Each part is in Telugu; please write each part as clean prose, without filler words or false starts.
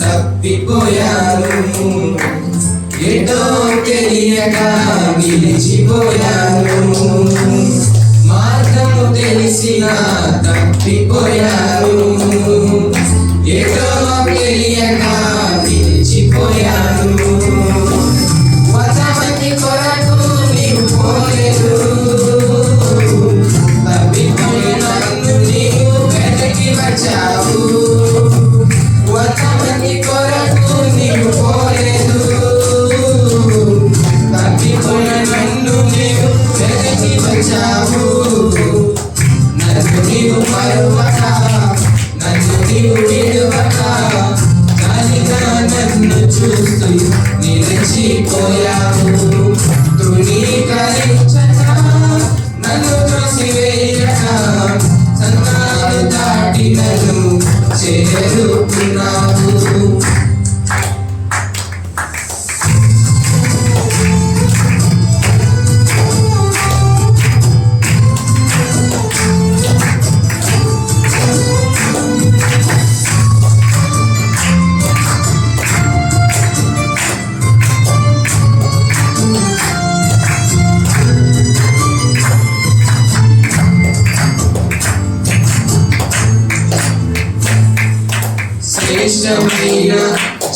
తప్పిపోయాను, ఏదో తెలియక నిలిచిపోయాను, మార్గము తెలిసిన తప్పిపోయాను, ఏదో తెలియక నిలిచిపోయాను. వతమతి కొరకు నీవు పోలేదు, తప్పిపోయిన నన్ను నీవు వెతికి వచ్చావు. వతమతి కొరకు నీవు పోలేదు, తప్పిపోయిన నన్ను నీవు వెతికి వచ్చావు. నన్ను నీవు మరువక, నన్ను నీవు విడువక, జాలిగా నన్ను చూస్తూ నిలిచిపోయావు. తృణీకరించక, నన్ను త్రోసివేయక, సంతాలు దాటి నన్ను చేరుకున్నావు. శ్రేష్టమైన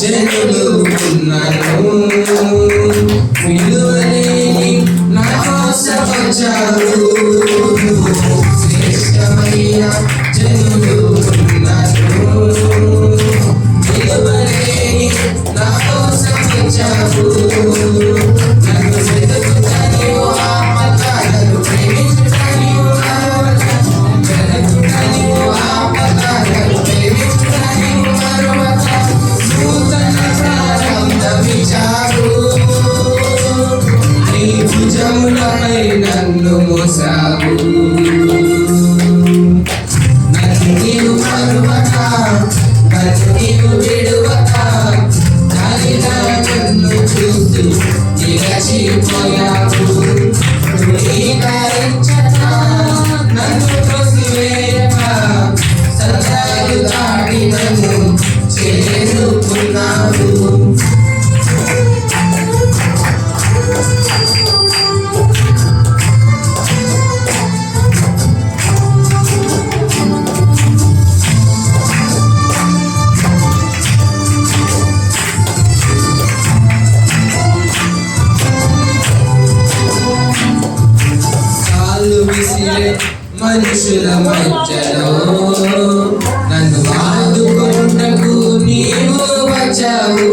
జనులు ఉన్నను, విలువలేని నా కోసం వచ్చారు. శ్రేష్టమైన జనులు ఉన్నను, విలువలేని నా కోసం వచ్చారు. నన్ను వెతుకుతనివు ఆపదలను ప్రేమించుటనివు వెతుకుతనివు ఆపదలను ప్రేమించుటనివు నూతన ప్రారంభమిచ్చావు. నీ భుజములపై నన్ను మోసావు. నన్ను నీవు మరువక, నన్ను నీవు విడువక, జాలిగా నన్ను చూస్తూ నిలిచిపోయావు. తృణీకరించక, నన్ను త్రోసివేయక, సంతాలు దాటి నన్ను చేరుకున్నావు. కాళ్ళు విసిరే మనుషుల మధ్యలో నన్ను ఆదుకొనుటకు నీవు వచ్చావు.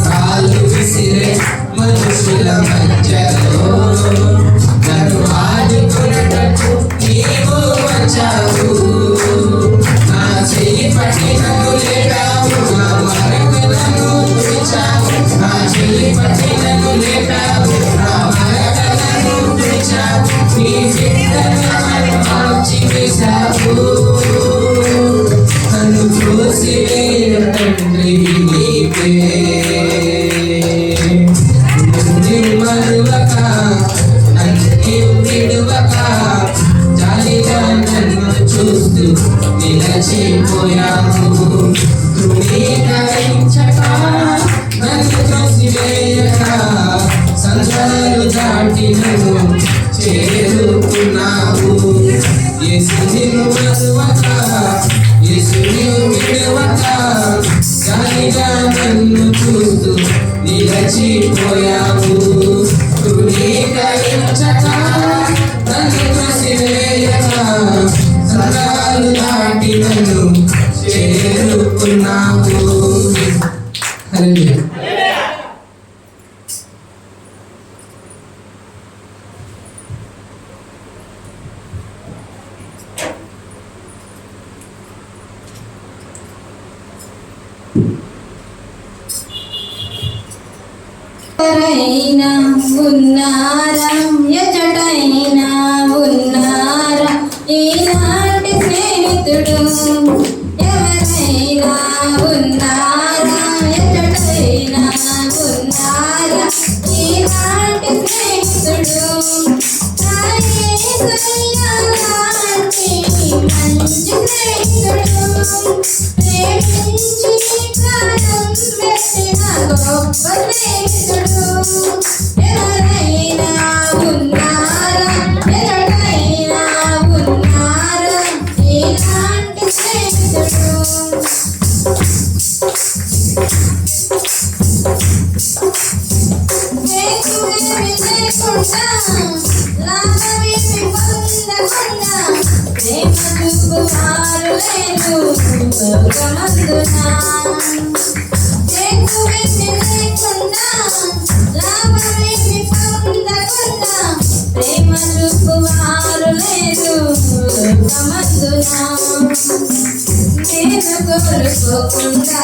కాళ్ళు విసిరే మనుషుల మధ్యలో నన్ను ఆదుకొనుటకు నీవు వచ్చావు. నా చెయ్యి పట్టి నన్ను లేపావు, నా మరకలను తుడిచావు. నా చెయ్యి పట్టి నన్ను లేపావు, నా మరకలను తుడిచావు. నీ బిడ్డలను మార్చివేశావు. నన్ను త్రోసివేయ తండ్రి నీవే. నన్ను మరువక, నన్ను నీవు విడువక, జాలిగా నన్ను చూస్తూ నిలిచిపోయావు. తృణీకరించక, నన్ను త్రోసివేయక, సంతాలు దాటి నన్ను చేరుకున్నావు. యేసు నిన్ను మరువక, యేసు నిన్ను విడువక, జాలిగా నన్ను చూస్తూ నిలిచిపోయావు. తృణీకరించక, నన్ను త్రోసివేయక, సంతాలు దాటి నన్ను చేరుకున్నావు. హల్లెలూయా. ఎవరైనా ఉన్నారా, ఎచటైనా ఉన్నారా ఈనాటి స్నేహితుడు? ఎవరైనా ఉన్నారా, ఎచటైనా ఉన్నారా ఈనాటి స్నేహితుడు? నా యేసయ్య లాంటి మంచి స్నేహితుడు. ప్రేమించి ప్రాణం పెట్టిన గొప్ప స్నేహితుడు ఎవరైనా ఉన్నారా, ఎవరైనా ఉన్నారా ఇలాంటి స్నేహితుడు. హేతువేమీ లేకుండా లాభమేమీ పొందకుండా ప్రేమ చూపువారు లేరు లోకమందున. హేతువేమీ లేకుండా లాభమేమీ పొందకుండా ప్రేమ చూపువారు లేరు లోకమందున. నేను కోరుకోకుండా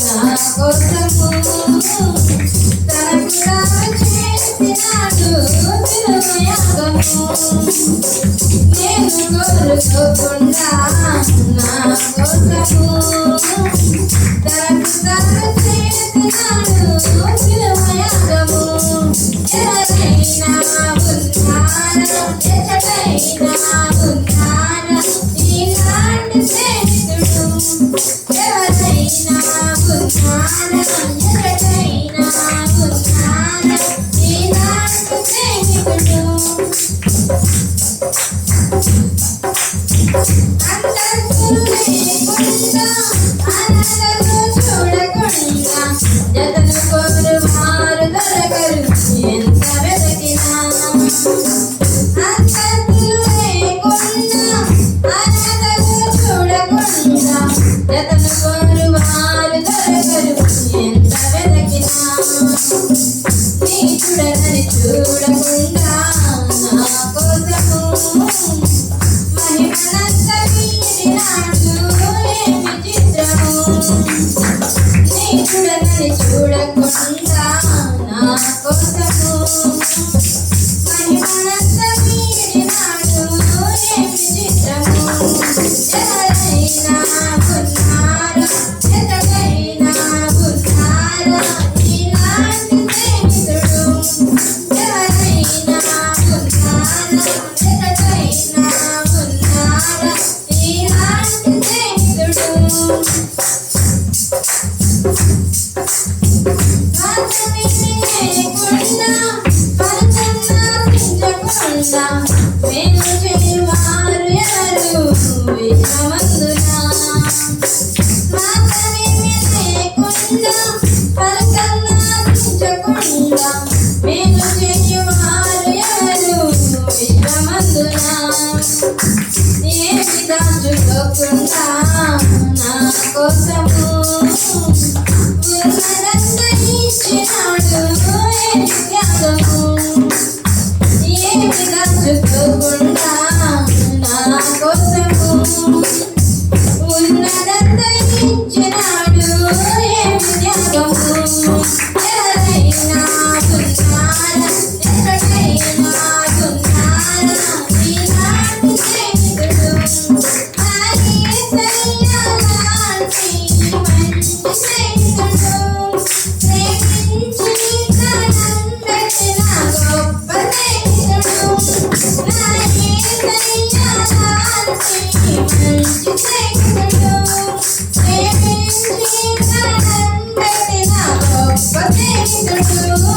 నా కోసము తనకు తాను చేసినాడు తిరుమయాగము. నేను కోరుకోకుండా నా కోసము తనకు తాను చేసినాడు తిరుమయాగము. ఎవరైనా ఉన్నారా, ఎక్కడైనా ఉన్నారా ఇలాంటి స్నేహితుడు. ఎవరైనా ఉన్నారా, ఎక్కడైనా ఉన్నారా ఇలాంటి స్నేహితుడు. అంతస్తులు లేకుండా అనాథలు చూడకుండా జతను కోరువారు దొరకరు ఎంత వెతికినా. అంతస్తులు లేకుండా అనాథలు చూడకుండా జతను కోరువారు దొరకరు ఎంత వెతికినా. నీచుడనని చూడకుండా నా కోసము మహిమనంత వీడినాడు ఏమి చిత్రము. నీచుడనని చూడకుండా నా కోసము మహిమనంత వీడినాడు ఏమి చిత్రము. ఎవరైనా ఉన్నారా, ఎక్కడైనా ఉన్నారా ఇలాంటి స్నేహితుడు. ఎవరైనా ఉన్నారా, ఎక్కడైనా ఉన్నారా ఇలాంటి స్నేహితుడు. స్వార్థమేమీ లేకుండా ఫలితంగా చించకుండా మేలు చేయువారు ఎవరు విశ్వమందున. స్వార్థమేమీ లేకుండా ఫలితంగా చించకుండా మేలు చేయువారు ఎవరు విశ్వమందున. ఏమి దాచుకోకుండా నా కోసము ఉన్నదంత ఇచ్చినాడు ఏమి త్యాగము. ఏమి దాచుకోకుండా నా కోసము ఉన్నదంత ఇచ్చినాడు ఏమి త్యాగము. ఎవరైనా ఉన్నారా, ఎక్కడైనా ఉన్నారా ఇలాంటి స్నేహితుడు. యేసయ్య లాంటి మంచి స్నేహితుడు. ప్రేమించి ప్రాణం పెట్టిన గొప్ప స్నేహితుడు. నా యేసయ్య లాంటి మంచి స్నేహితుడు. ప్రేమించి ప్రాణం పెట్టిన గొప్ప స్నేహితుడు.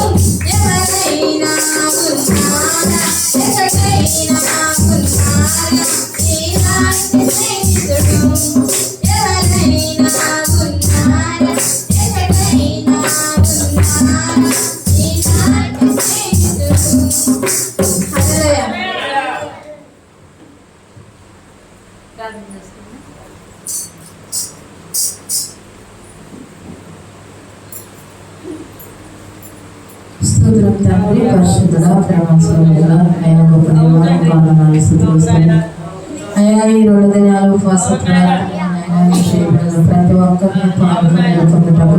ఎవరైనా ఉన్నారా, ఎక్కడైనా ఉన్నారా ఇలాంటి స్నేహితుడు. ఎవరైనా ఉన్నారా, ఎక్కడైనా ఉన్నారా ఇలాంటి స్నేహితుడు. హల్లెలూయా. ప్రార్థన చేసుకుందాం. స్తోత్రం తండ్రి, పరిశుద్ధుడ, ప్రేమస్వరూపుడ, ఆయన గొప్ప దేవానికి వందనాలు స్తుతిస్తున్నాం. అయ్యా ఈ 2 దినాలు ఉపవాస ప్రార్థన చేయబడిన ప్రతి ఒక్కరిని పాల్గొని పొందుటకు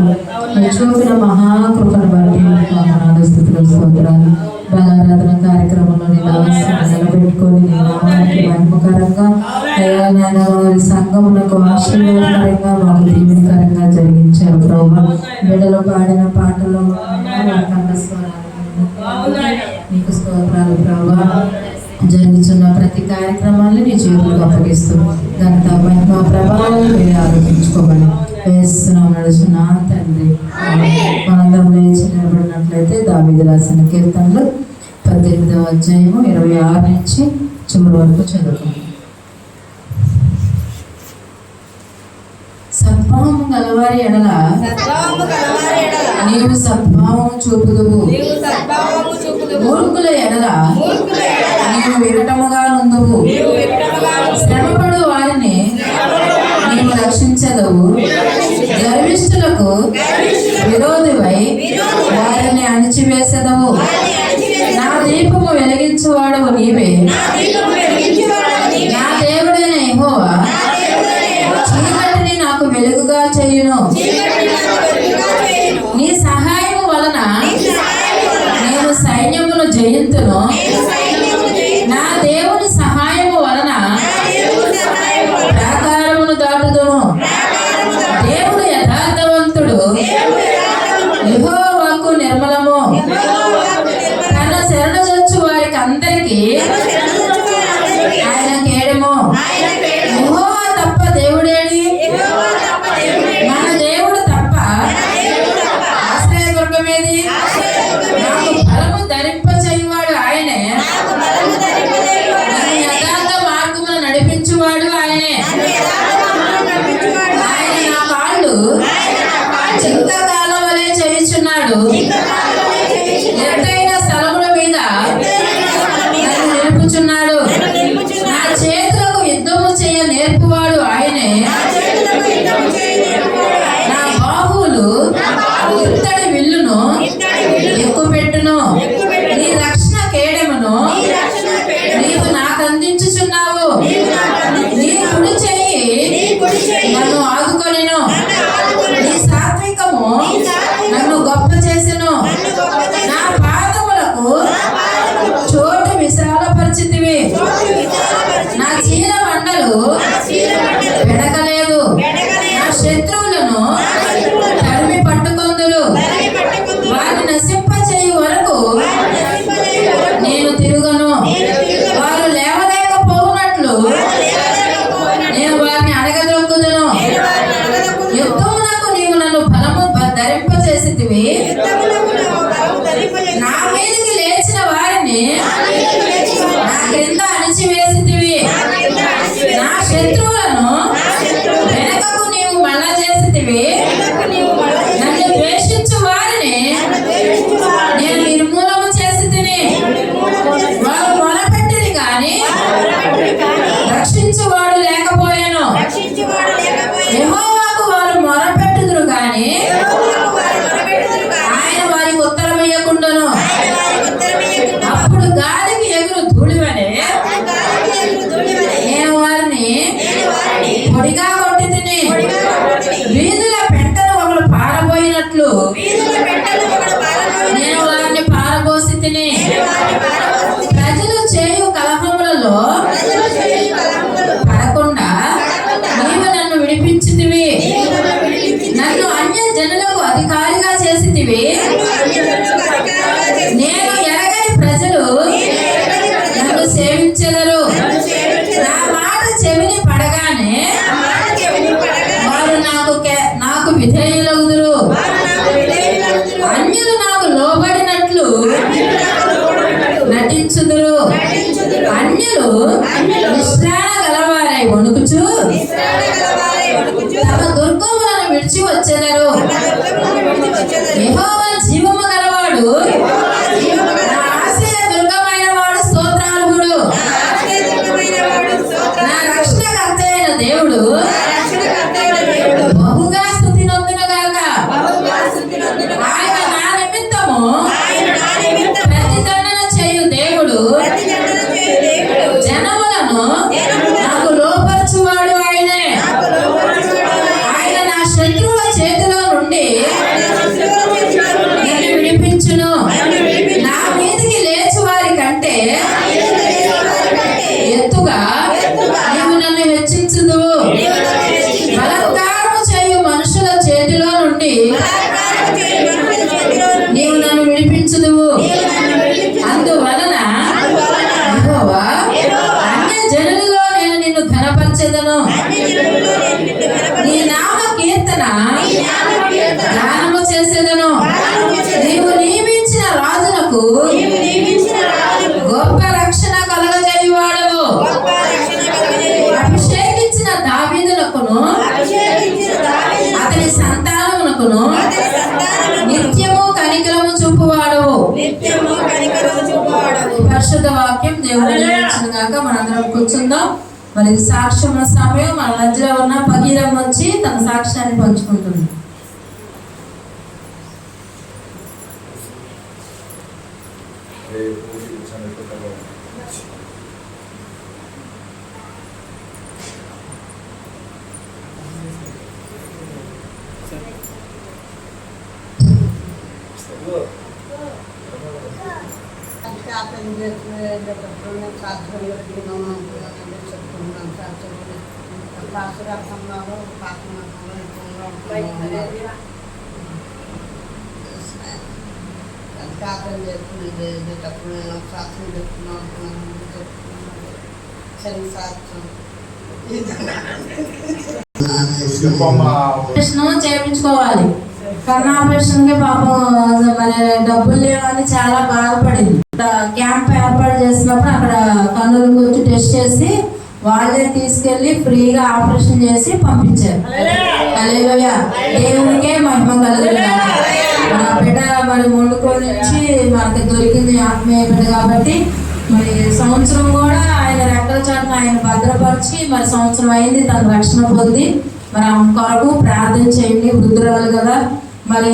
మీరు చూపిన మహాకృపను బట్టి వందనాలు, స్తుతులు, స్తోత్రాలు. బలారాధన కార్యక్రమంలో నిలబెట్టుకొని నీ నామానికి మహిమకరంగా అయ్యా నాయన వారి సంఘమునకు ఆశీర్వాదకరంగా మాకు దీవెనకరంగా జరిగించారు ప్రభువా. బిడ్డలు పాడిన పాటలో నీకు స్తోత్రాలు ప్రభువా. జరుగుతున్న ప్రతి కార్యక్రమాన్ని నీ చేతులకు అప్పగిస్తూ ఘనత మహిమ ప్రభావాలను మీరు ఆరోపించుకోవాలి. నడుచున్న తండ్రి. మనందరం లేచి నిలబడినట్లయితే దావీదు రాసిన కీర్తనలు 18వ అధ్యాయము 26 నుంచి చివరి వరకు చదువుకుందాం. సద్భావము గలవారి ఎడల నీవు సద్భావము చూపుదువు, మూర్ఖుల ఎడల నీవు వికటముగా నుందువు. శ్రమపడు వారిని నీవు రక్షించదవు, గర్విష్ఠులకు విరోధివై వారిని అణిచివేసెదవు. నా దీపము వెలిగించువాడవు నీవే, నా దేవుడైన యెహోవా చీకటిని నాకు వెలుగుగా చేయును. నీ సహాయము వలన నేను సైన్యమును జయింతును. నా దేవుని సహాయము వలన ప్రాకారమును దాటుదును. దేవుడు యథార్థవంతుడు, యెహోవాకు నిర్మలము. తన శరణుజొచ్చు వారికి అందరికీ ఆయన కేడము. యెహోవా తప్ప దేవుడేడి? మన దేవుడు తప్ప ఆశ్రయదుర్గమేది? నాకు బలము ధరింప చేయువాడు ఆయనే, నన్ను యథార్థ మార్గమును నడిపించువాడు ఆయనే. ఆయన నా కాళ్ళు చింతకాలం వలె చేయుచున్నాడు, ఎత్తైన స్థలముల మీద నన్ను నిలుపుచున్నాడు. నా చేతులకు యుద్ధము చేయ నేర్పువాడు ఆయనే, నా బాహువులు ఇత్తడి విల్లును ఎక్కుపెట్టును. నీ రక్షణ కేడమును నీవు నాకు అందించుచున్నావు. నీ కుడి చెయ్యి నన్ను ఆదుకొనెను. నీ సాత్వికము నన్ను గొప్ప చేసెను. నా పాదములకు చోటు విశాలపరిచితివి. నా చీల మండలు వెడకలేదు. నా శత్రువులను తరిమి పట్టుకొందురు. వారిని నశింపచేయు వరకు నేను తిరుగను. వారు లేవలేకపోవునట్లు నేను వారిని అడగదొక్కుదును. యుద్ధమునకు నీవు నన్ను బలము ధరింపచేసితివి. నా మీదికి లేచిన వారిని నా క్రింద అణిచివేసితివి. నా శత్రువులను వెనకకు నీవు మళ్ళా చేసితివి. నన్ను ద్వేషించు వారిని నేను నిర్మూలము చేసి తిని. వారు మొరపెట్టిరి కానీ రక్షించువాడు లేకపోయాను. యెహోవాకు వారు మొరపెట్టుదురు కానీ ఆయన వారికి ఉత్తరం ఇయ్యకుండును. అప్పుడు గాలికి ఎగురు ధూళివలె నేను వారిని పొడిగా కొట్టి తిని. వీధుల పెంటను ఒకడు పారబోయినట్లు నేను వారిని పారబోసి తిని. ప్రజలు చేయు కలహములలో పడకుండా నీవు నన్ను విడిపించితివి. నన్ను అన్య జనులకు అధికారిగా చేసితివి. నేను ఎరగని ప్రజలు నన్ను సేవించెదరు. నా మాట చెవిని పడగానే వారు నాకు విధేయులగుదురు. అన్యులు నాకు లోబడినట్లు నటించుదురు. అన్యులు నిష్ఠాన గలవారై వణుకుచు తమ దుర్గములను విడిచి వచ్చెదరు. యెహోవా జీవము గలవాడు, నా ఆశ్రయ దుర్గమైన వాడు స్తోత్రార్హుడు. నా రక్షణకర్త అయిన దేవుడు బహుగా స్తుతి నొందునుగాక. ఆయన నా నిమిత్తము ప్రతిదండన చేయు దేవుడు. జనములను నాకు లోపరచువాడు ఆయనే. ఆయన నా శత్రువుల చేతిలో నుండి నన్ను విడిపించును. నా మీదికి లేచి వారి కంటే ఎత్తుగా నీవు నన్ను హెచ్చించుదువు. బలాత్కారము చేయు మనుషుల చేతిలో నుండి నీవు నన్ను విడిపించుదువు. అందువలన యెహోవా అన్య జనులలో నేను నిన్ను ఘనపరచెదను. నీ నామ కీర్తన సంతానమునకును నిత్యము కనికరము చూపువాడవు. పరిశుద్ధ వాక్యం దేవుడు గాక. మనందరం కూర్చుందాం. మరి ఇది సాక్ష్యముల సమయం. మన మధ్యలో ఉన్న పకీరం వచ్చి తన సాక్ష్యాన్ని పంచుకుంటుంది. ఆపరేషన్ చేయించుకోవాలి. కన్నా ఆపరేషన్ కి పాపం మరి డబ్బులు లేవని చాలా బాధపడింది. క్యాంప్ ఏర్పాటు చేసినప్పుడు అక్కడ కన్నులకు వచ్చి టెస్ట్ చేసి వాళ్ళే తీసుకెళ్లి ఫ్రీగా ఆపరేషన్ చేసి పంపించారు. హల్లెలూయా, దేవునికే మహిమ కలుగుతుంది. మన బిడ్డ మరి మొండుకో నుంచి మనకి దొరికింది ఆత్మీయ బిడ్డ కాబట్టి మరి సంవత్సరం కూడా ఆయన రెక్కల చాటున ఆయన భద్రపరిచి మరి సంవత్సరం అయింది తన రక్షణ పొంది. మరి ఆమె కొరకు ప్రార్థన చేయండి. వృద్ధురాలు కదా, మరి